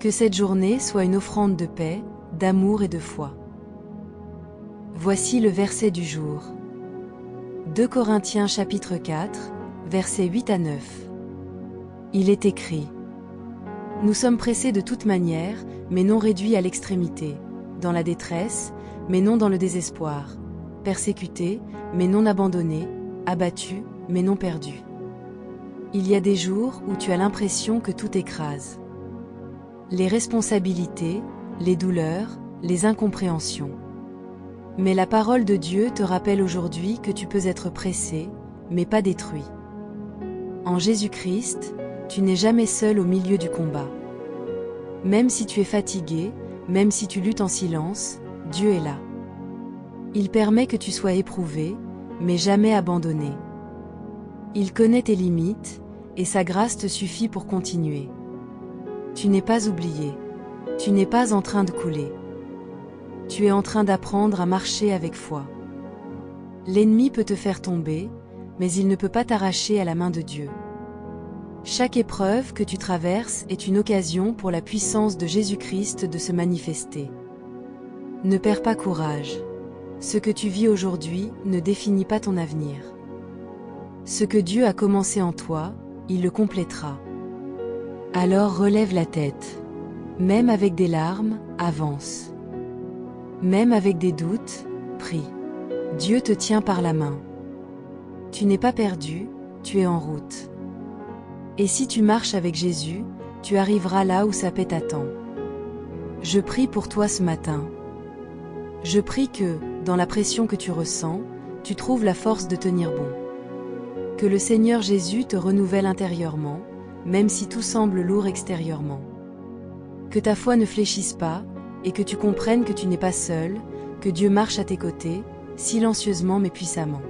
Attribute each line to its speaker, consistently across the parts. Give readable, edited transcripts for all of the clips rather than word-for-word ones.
Speaker 1: Que cette journée soit une offrande de paix, d'amour et de foi. Voici le verset du jour. 2 Corinthiens chapitre 4, versets 8 à 9. Il est écrit: Nous sommes pressés de toute manière, mais non réduits à l'extrémité, dans la détresse, mais non dans le désespoir, persécutés, mais non abandonnés, abattus, mais non perdus. Il y a des jours où tu as l'impression que tout écrase. Les responsabilités, les douleurs, les incompréhensions. Mais la parole de Dieu te rappelle aujourd'hui que tu peux être pressé, mais pas détruit. En Jésus-Christ, tu n'es jamais seul au milieu du combat. Même si tu es fatigué, même si tu luttes en silence, Dieu est là. Il permet que tu sois éprouvé, mais jamais abandonné. Il connaît tes limites, et sa grâce te suffit pour continuer. Tu n'es pas oublié. Tu n'es pas en train de couler. Tu es en train d'apprendre à marcher avec foi. L'ennemi peut te faire tomber, mais il ne peut pas t'arracher à la main de Dieu. Chaque épreuve que tu traverses est une occasion pour la puissance de Jésus-Christ de se manifester. Ne perds pas courage. Ce que tu vis aujourd'hui ne définit pas ton avenir. Ce que Dieu a commencé en toi, il le complétera. Alors relève la tête. Même avec des larmes, avance. Même avec des doutes, prie. Dieu te tient par la main. Tu n'es pas perdu, tu es en route. Et si tu marches avec Jésus, tu arriveras là où sa paix t'attend. Je prie pour toi ce matin. Je prie que, dans la pression que tu ressens, tu trouves la force de tenir bon. Que le Seigneur Jésus te renouvelle intérieurement, même si tout semble lourd extérieurement. Que ta foi ne fléchisse pas, et que tu comprennes que tu n'es pas seul, que Dieu marche à tes côtés, silencieusement mais puissamment.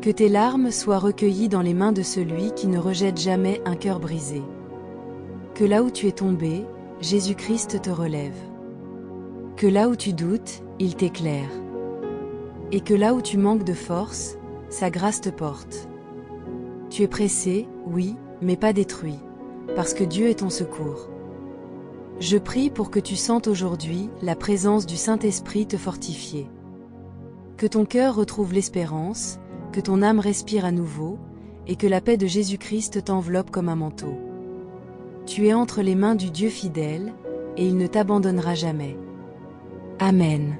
Speaker 1: Que tes larmes soient recueillies dans les mains de celui qui ne rejette jamais un cœur brisé. Que là où tu es tombé, Jésus-Christ te relève. Que là où tu doutes, il t'éclaire. Et que là où tu manques de force, sa grâce te porte. Tu es pressé, oui, mais pas détruit, parce que Dieu est ton secours. Je prie pour que tu sentes aujourd'hui la présence du Saint-Esprit te fortifier. Que ton cœur retrouve l'espérance, que ton âme respire à nouveau, et que la paix de Jésus-Christ t'enveloppe comme un manteau. Tu es entre les mains du Dieu fidèle, et il ne t'abandonnera jamais. Amen.